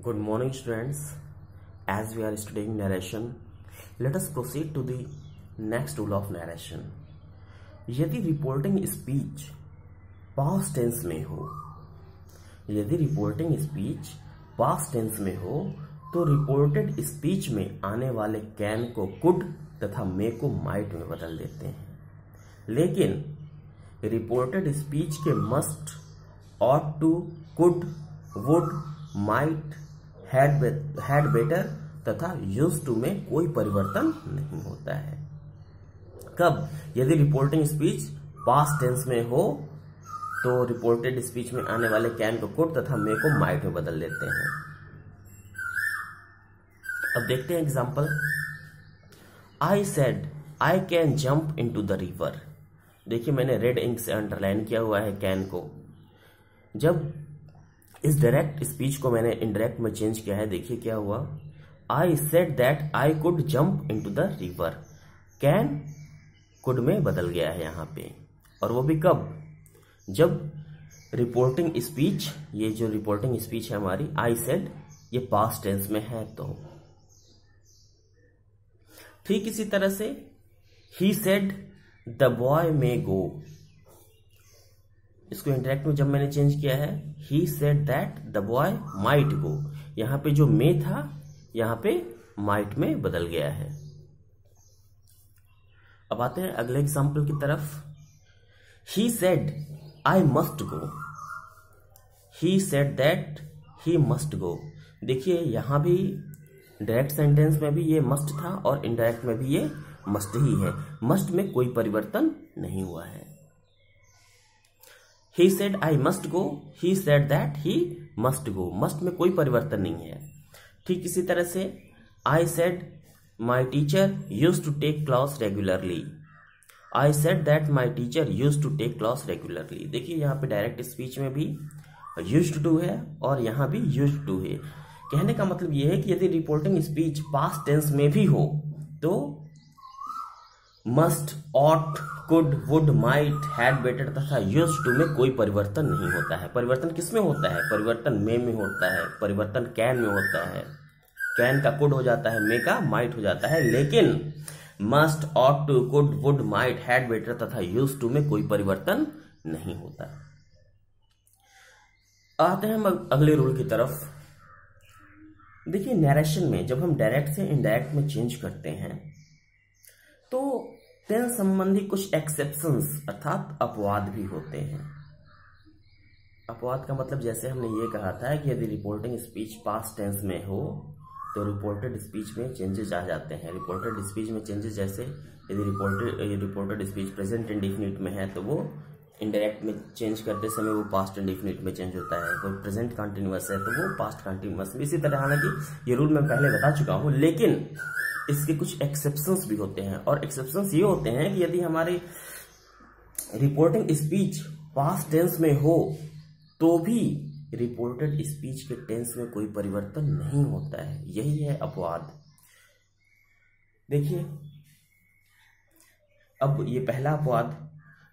Good morning, students. As we are studying narration, let us proceed to the next rule of narration. यदि reporting speech past tense में हो, यदि reporting speech past tense में हो तो reported speech में आने वाले कैन को कुड तथा मे को माइट में बदल देते हैं। लेकिन रिपोर्टेड स्पीच के must, ought to, could, would, might, had better तथा यूज्ड टू में कोई परिवर्तन नहीं होता है। कब? यदि रिपोर्टिंग स्पीच पास्ट टेंस में हो तो रिपोर्टेड स्पीच में आने वाले कैन को कुड तथा मे को माइट में बदल देते हैं। अब देखते हैं example. I said I can jump into the river. देखिए मैंने रेड इंक से अंडरलाइन किया हुआ है कैन को। जब इस डायरेक्ट स्पीच को मैंने इनडायरेक्ट में चेंज किया है, देखिए क्या हुआ। I said that I could jump into the river, can could में बदल गया है यहां पे। और वो भी कब? जब रिपोर्टिंग स्पीच, ये जो रिपोर्टिंग स्पीच है हमारी आई सेड, ये पास्ट टेंस में है तो। ठीक इसी तरह से ही सेड द बॉय मे गो, इसको इंटरेक्ट में जब मैंने चेंज किया है, he said that the boy might go, यहां पे जो मे था यहां पे माइट में बदल गया है। अब आते हैं अगले एग्जांपल की तरफ। He said I must go, he said that he must go. देखिए यहां भी डायरेक्ट सेंटेंस में भी ये मस्ट था और इनडायरेक्ट में भी ये मस्ट ही है। मस्ट में कोई परिवर्तन नहीं हुआ है। He said I must go, he said that he must go, must में कोई परिवर्तन नहीं है। ठीक इसी तरह से I said my teacher used to take class regularly, I said that my teacher used to take class regularly। देखिए यहाँ पे डायरेक्ट स्पीच में भी used to है और यहाँ भी used to है। कहने का मतलब यह है कि यदि रिपोर्टिंग स्पीच पास्ट टेंस में भी हो तो must, ought, could, would, might, had better तथा यूज्ड टू में कोई परिवर्तन नहीं होता है। परिवर्तन किस में होता है? परिवर्तन मे में होता है, परिवर्तन कैन में होता है। कैन का कुड हो जाता है, मे का माइट हो जाता है। लेकिन must, ought to, could, would, might, had better तथा यूज्ड टू में कोई परिवर्तन नहीं होता। आते हैं हम अगले रूल की तरफ। देखिए नैरेशन में जब हम डायरेक्ट से इनडायरेक्ट में चेंज करते हैं तो टेंस संबंधी कुछ एक्सेप्शंस अर्थात अपवाद भी होते हैं। अपवाद का मतलब जैसे हमने ये कहा था कि यदि रिपोर्टिंग स्पीच पास्ट टेंस में हो तो रिपोर्टेड स्पीच में चेंजेस आ जाते हैं। रिपोर्टेड स्पीच में चेंजेस जैसे यदि रिपोर्टेड स्पीच प्रेजेंट इंडेफिनिट में है तो वो इनडायरेक्ट में चेंज करते समय वो पास्ट इंडेफिनिट में चेंज होता है। कोई प्रेजेंट कंटिन्यूअस है तो वो पास्ट कंटिन्यूअस में। इसी तरह हालांकि ये रूल मैं पहले बता चुका हूं, लेकिन इसके कुछ एक्सेप्शंस भी होते हैं। और एक्सेप्शंस ये होते हैं कि यदि हमारी रिपोर्टिंग स्पीच पास्ट टेंस में हो तो भी रिपोर्टेड स्पीच के टेंस में कोई परिवर्तन नहीं होता है। यही है अपवाद। देखिए अब ये पहला अपवाद,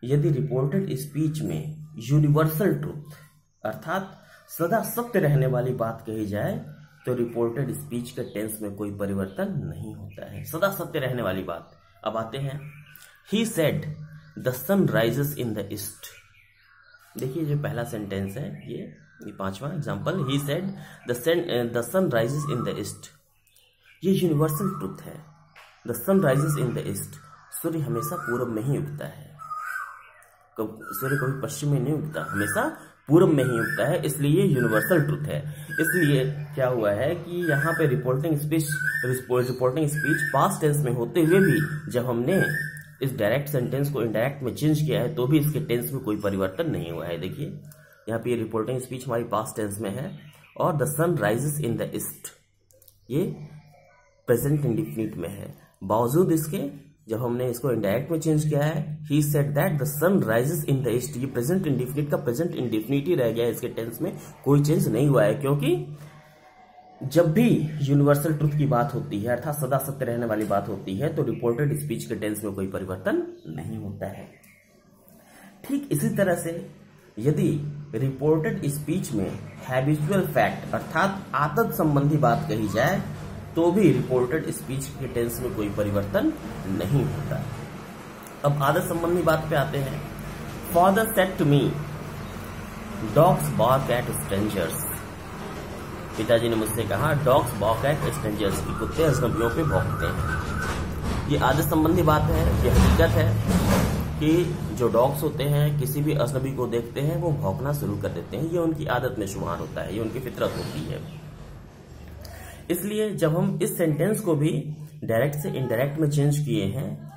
यदि रिपोर्टेड स्पीच में यूनिवर्सल ट्रूथ अर्थात सदा सत्य रहने वाली बात कही जाए तो रिपोर्टेड स्पीच के टेंस में कोई परिवर्तन नहीं होता है। सदा सत्य रहने वाली बात। अब आते हैं he said the sun rises in the east. देखिए जो पहला सेंटेंस है ये पांचवा example, he said the sun rises in the east, ये यूनिवर्सल ट्रूथ है। The sun rises in the east, सूर्य हमेशा पूरब में ही उगता है। सूर्य कभी पश्चिम में नहीं उगता, हमेशा पूरब में ही उगता है, इसलिए यूनिवर्सल ट्रूथ है। इसलिए क्या हुआ है कि यहाँ पे रिपोर्टिंग स्पीच पास्ट टेंस में होते हुए भी जब हमने इस डायरेक्ट सेंटेंस को इनडायरेक्ट में चेंज किया है तो भी इसके टेंस में कोई परिवर्तन नहीं हुआ है। देखिए यहाँ पे रिपोर्टिंग स्पीच हमारी पास्ट टेंस में है और the sun rises in the east ये प्रेजेंट इंडेफिनिट में है। बावजूद इसके जब हमने इसको इनडायरेक्ट में चेंज किया है, he said that the sun rises in the east, ये प्रेजेंट इंडेफिनिट का प्रेजेंट इंडेफिनिट ही रह गया है। इसके टेंस में कोई चेंज नहीं हुआ है, क्योंकि जब भी यूनिवर्सल ट्रूथ की बात होती है अर्थात सदा सत्य रहने वाली बात होती है तो रिपोर्टेड स्पीच के टेंस में कोई परिवर्तन नहीं होता है। ठीक इसी तरह से यदि रिपोर्टेड स्पीच में हैबिचुअल फैक्ट अर्थात आदत संबंधी बात कही जाए तो भी रिपोर्टेड स्पीच के टेंस में कोई परिवर्तन नहीं होता। अब आदत संबंधी बात पे आते हैं। Father said to me dogs bark at strangers. पिताजी ने मुझसे कहा डॉग्स बार्क एट स्ट्रेंजर्स, की कुत्ते अजनबियों पे भौंकते हैं। ये आदत संबंधी बात है, ये हकीकत है कि जो डॉग्स होते हैं किसी भी अजनबी को देखते हैं वो भौंकना शुरू कर देते हैं। ये उनकी आदत में शुमार होता है, ये उनकी फितरत होती है। इसलिए जब हम इस सेंटेंस को भी डायरेक्ट से इनडायरेक्ट में चेंज किए हैं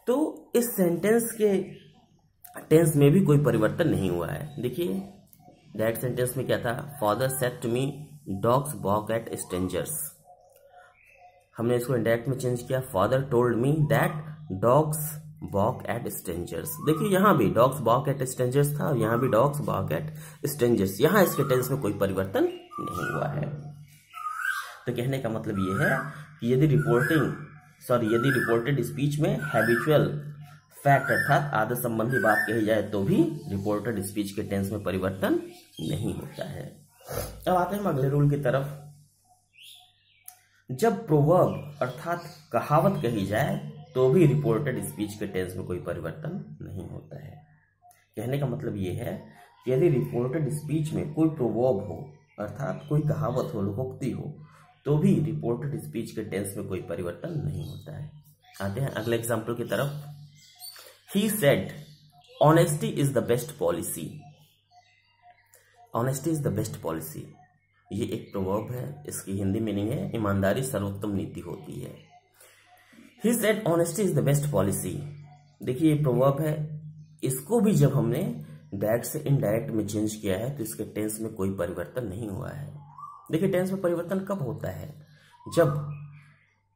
तो इस सेंटेंस के टेंस में भी कोई परिवर्तन नहीं हुआ है। देखिए डायरेक्ट सेंटेंस में क्या था, father said to me dogs bark at strangers. हमने इसको इनडायरेक्ट में चेंज किया, father told me that dogs bark at strangers. देखिए यहां भी डॉग्स बार्क एट स्ट्रेंजर्स था और यहां भी डॉग्स बार्क एट स्ट्रेंजर्स। यहां इसके टेंस में कोई परिवर्तन नहीं हुआ है। तो कहने का मतलब ये है कि यदि रिपोर्टेड स्पीच में हैबिचुअल फैक्ट अर्थात आदत संबंधी बात कही जाए तो भी रिपोर्टेड स्पीच के टेंस में परिवर्तन नहीं होता है। अब आते हैं हम अगले रूल की तरफ। जब प्रोवर्ब अर्थात कहावत कही जाए तो भी रिपोर्टेड स्पीच के टेंस में कोई परिवर्तन नहीं होता है। कहने का मतलब ये है कि यदि रिपोर्टेड स्पीच में कोई प्रोवर्ब हो अर्थात कोई कहावत हो, लोकोक्ति हो, तो भी रिपोर्टेड स्पीच के टेंस में कोई परिवर्तन नहीं होता है। आते हैं अगले एग्जाम्पल की तरफ। He said honesty is the best policy. Honesty is the best policy ये एक प्रोवर्ब है, इसकी हिंदी मीनिंग है ईमानदारी सर्वोत्तम नीति होती है। He said honesty is the best policy. देखिए ये प्रोवर्ब है, इसको भी जब हमने डायरेक्ट से इनडायरेक्ट में चेंज किया है तो इसके टेंस में कोई परिवर्तन नहीं हुआ है। देखिए टेंस में परिवर्तन कब होता है, जब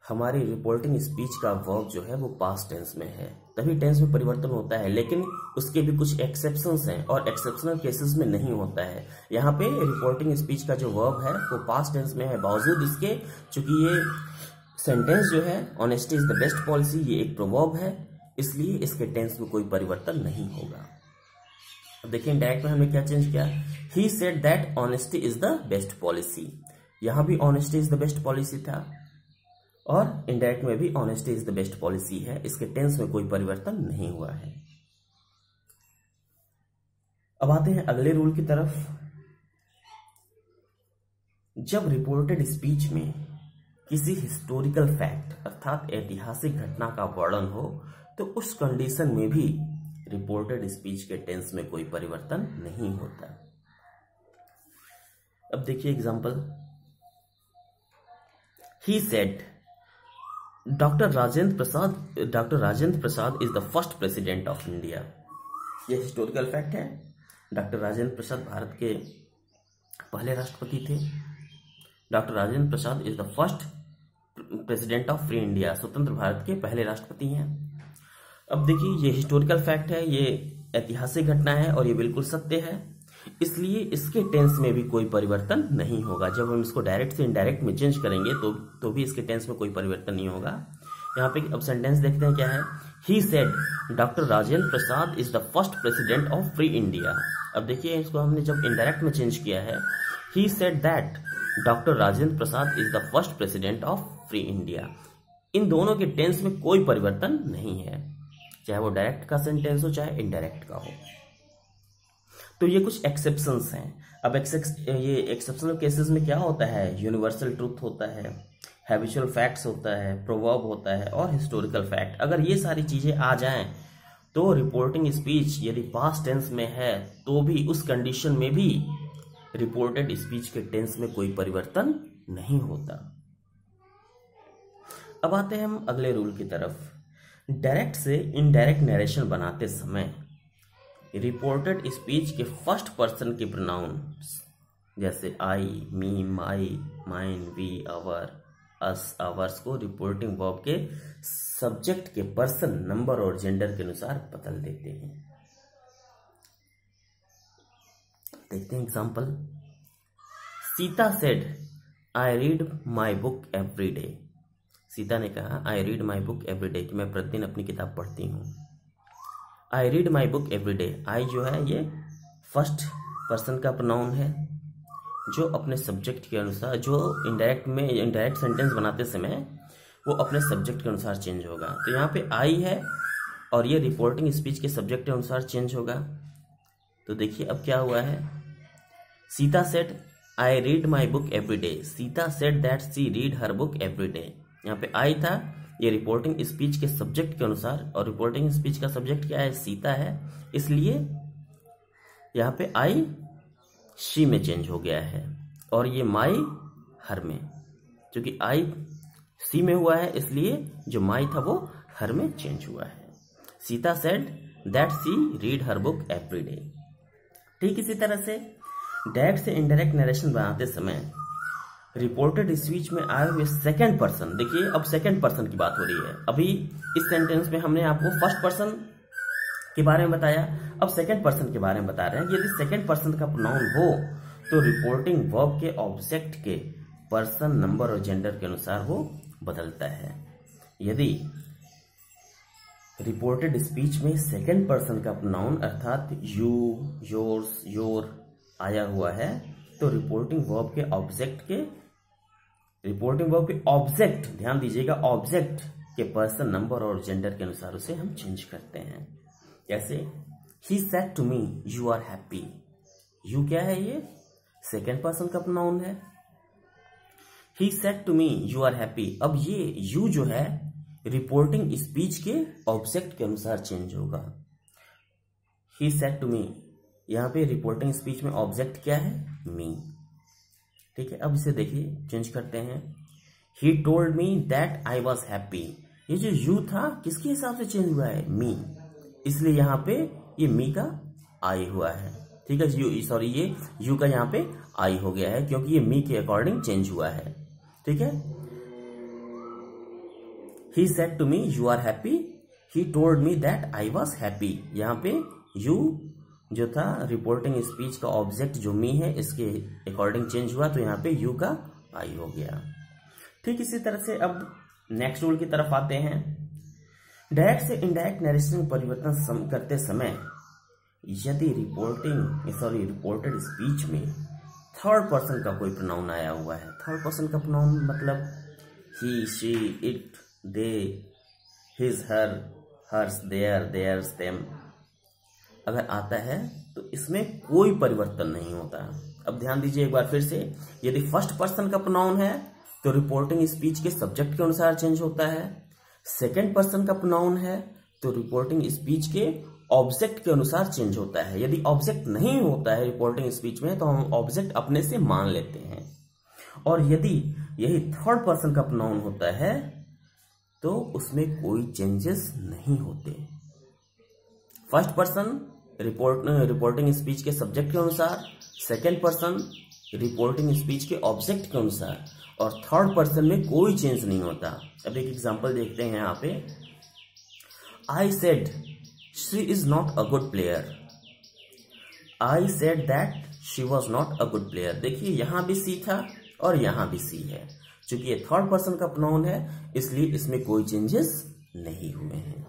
हमारी रिपोर्टिंग स्पीच का वर्ब जो है वो पास्ट टेंस में है, तभी टेंस में परिवर्तन होता है। लेकिन उसके भी कुछ एक्सेप्शंस हैं और एक्सेप्शनल केसेस में नहीं होता है। यहाँ पे रिपोर्टिंग स्पीच का जो वर्ब है वो पास्ट टेंस में है, बावजूद इसके चूंकि ये सेंटेंस जो है honesty is the best policy ये एक प्रोवर्ब है, इसलिए इसके टेंस में कोई परिवर्तन नहीं होगा। अब देखिए डायरेक्ट में हमने क्या चेंज किया, ही said that honesty is the best policy. यहां भी honesty is the best policy था और इनडायरेक्ट में भी honesty is the best policy है, इसके टेंस में कोई परिवर्तन नहीं हुआ है। अब आते हैं अगले रूल की तरफ। जब रिपोर्टेड स्पीच में किसी हिस्टोरिकल फैक्ट अर्थात ऐतिहासिक घटना का वर्णन हो तो उस कंडीशन में भी रिपोर्टेड स्पीच के टेंस में कोई परिवर्तन नहीं होता। अब देखिए example, he said doctor Rajendra Prasad is the first president of India. यह हिस्टोरिकल फैक्ट है। डॉक्टर राजेंद्र प्रसाद भारत के पहले राष्ट्रपति थे। Doctor Rajendra Prasad is the first president of free India, स्वतंत्र भारत के पहले राष्ट्रपति हैं। अब देखिए ये हिस्टोरिकल फैक्ट है, ये ऐतिहासिक घटना है और ये बिल्कुल सत्य है, इसलिए इसके टेंस में भी कोई परिवर्तन नहीं होगा। जब हम इसको डायरेक्ट से इनडायरेक्ट में चेंज करेंगे तो भी इसके टेंस में कोई परिवर्तन नहीं होगा। यहाँ पे अब सेंटेंस देखते हैं क्या है, he said doctor Rajendra Prasad is the first president of free India. अब देखिए इसको हमने जब इनडायरेक्ट में चेंज किया है, he said that doctor Rajendra Prasad is the first president of free India. इन दोनों के टेंस में कोई परिवर्तन नहीं है, चाहे वो डायरेक्ट का सेंटेंस हो चाहे इनडायरेक्ट का हो। तो ये कुछ एक्सेप्शंस हैं। अब ये एक्सेप्शनल केसेस में क्या होता है, यूनिवर्सल ट्रूथ होता है, हैबिचुअल फैक्ट्स होता है, प्रोवर्ब होता है और हिस्टोरिकल फैक्ट। अगर ये सारी चीजें आ जाएं तो रिपोर्टिंग स्पीच यदि पास्ट टेंस में है तो भी उस कंडीशन में भी रिपोर्टेड स्पीच के टेंस में कोई परिवर्तन नहीं होता। अब आते हैं हम अगले रूल की तरफ। डायरेक्ट से इनडायरेक्ट नरेशन बनाते समय रिपोर्टेड स्पीच के फर्स्ट पर्सन के प्रोनाउंस जैसे I, me, my, mine, we, our, us, ours को रिपोर्टिंग वर्ब के सब्जेक्ट के पर्सन, नंबर और जेंडर के अनुसार बदल देते हैं। देखते हैं example. Sita said I read my book every day. Sita ने कहा I read my book every day, कि मैं प्रतिदिन अपनी किताब पढ़ती हूँ। I read my book every day, I जो है ये फर्स्ट पर्सन का प्रोनाउन है जो अपने सब्जेक्ट के अनुसार, जो इनडायरेक्ट सेंटेंस बनाते समय वो अपने सब्जेक्ट के अनुसार चेंज होगा। तो यहाँ पे आई है और ये रिपोर्टिंग स्पीच के सब्जेक्ट के अनुसार चेंज होगा। तो देखिए अब क्या हुआ है, Sita said I read my book every day. Sita said that she read her book every day. यहाँ पे आई था, ये रिपोर्टिंग स्पीच के सब्जेक्ट के अनुसार, और रिपोर्टिंग स्पीच का सब्जेक्ट क्या है, सीता है, इसलिए यहाँ पे आई शी में चेंज हो गया है, और ये माई हर में। क्योंकि आई सी में हुआ है इसलिए जो माई था वो हर में चेंज हुआ है। Sita said that she read her book every day. ठीक इसी तरह से डायरेक्ट से इनडायरेक्ट नरेशन बनाते समय रिपोर्टेड स्पीच में आए हुए सेकंड पर्सन, देखिए अब सेकंड पर्सन की बात हो रही है। अभी इस सेंटेंस में हमने आपको फर्स्ट पर्सन के बारे में बताया, अब सेकंड पर्सन के बारे में बता रहे हैं। यदि सेकंड पर्सन का प्रोनाउन हो तो रिपोर्टिंग वर्ब के ऑब्जेक्ट के पर्सन, नंबर और जेंडर के अनुसार वो बदलता है। यदि रिपोर्टेड स्पीच में सेकंड पर्सन का प्रोनाउन अर्थात यू, योर्स, योर आया हुआ है तो रिपोर्टिंग वर्ब के ऑब्जेक्ट, ध्यान दीजिएगा, ऑब्जेक्ट के पर्सन, नंबर और जेंडर के अनुसार उसे हम चेंज करते हैं। कैसे, he said to me you are happy. You क्या है, ये सेकंड पर्सन का प्रोनाउन है। He said to me you are happy, अब ये यू जो है रिपोर्टिंग स्पीच के ऑब्जेक्ट के अनुसार चेंज होगा। ही सेड टू मी, यहाँ पे रिपोर्टिंग स्पीच में ऑब्जेक्ट क्या है, मी। ठीक है, अब इसे देखिए चेंज करते हैं। ही told me that I was happy. ये जो यू था किसके हिसाब से चेंज हुआ है, मी, इसलिए यहाँ पे ये मी का आई हुआ है। ठीक है, ये यू का यहाँ पे आई हो गया है क्योंकि ये मी के अकॉर्डिंग चेंज हुआ है। ठीक है, he said to me you are happy, he told me that I was happy. यहाँ पे यू जो था रिपोर्टिंग स्पीच का ऑब्जेक्ट जो मी है इसके अकॉर्डिंग चेंज हुआ, तो यहाँ पे यू का आई हो गया। ठीक इसी तरह से अब नेक्स्ट रूल की तरफ आते हैं। डायरेक्ट से इनडायरेक्ट नरेशन परिवर्तन करते समय यदि रिपोर्टेड स्पीच में थर्ड पर्सन का कोई प्रोनाउन आया हुआ है, थर्ड पर्सन का प्रोनाउन मतलब he, she, it, they, his, her, hers, their, theirs, them अगर आता है तो इसमें कोई परिवर्तन नहीं होता। अब ध्यान दीजिए एक बार फिर से, यदि फर्स्ट पर्सन का प्रोनाउन है तो रिपोर्टिंग स्पीच के सब्जेक्ट के अनुसार चेंज होता है। सेकंड पर्सन का प्रोनाउन है तो रिपोर्टिंग स्पीच के ऑब्जेक्ट के अनुसार चेंज होता है। यदि ऑब्जेक्ट नहीं होता है रिपोर्टिंग स्पीच में तो हम ऑब्जेक्ट अपने से मान लेते हैं। और यदि यही थर्ड पर्सन का प्रोनाउन होता है तो उसमें कोई चेंजेस नहीं होते। फर्स्ट पर्सन रिपोर्टिंग स्पीच के सब्जेक्ट के अनुसार, सेकंड पर्सन रिपोर्टिंग स्पीच के ऑब्जेक्ट के अनुसार, और थर्ड पर्सन में कोई चेंज नहीं होता। अब एक एग्जांपल देखते हैं यहाँ पे। I said she is not a good player. I said that she was not a good player. देखिए यहां भी सी था और यहां भी सी है। चूंकि ये थर्ड पर्सन का प्रोनाउन है इसलिए इसमें कोई चेंजेस नहीं हुए हैं।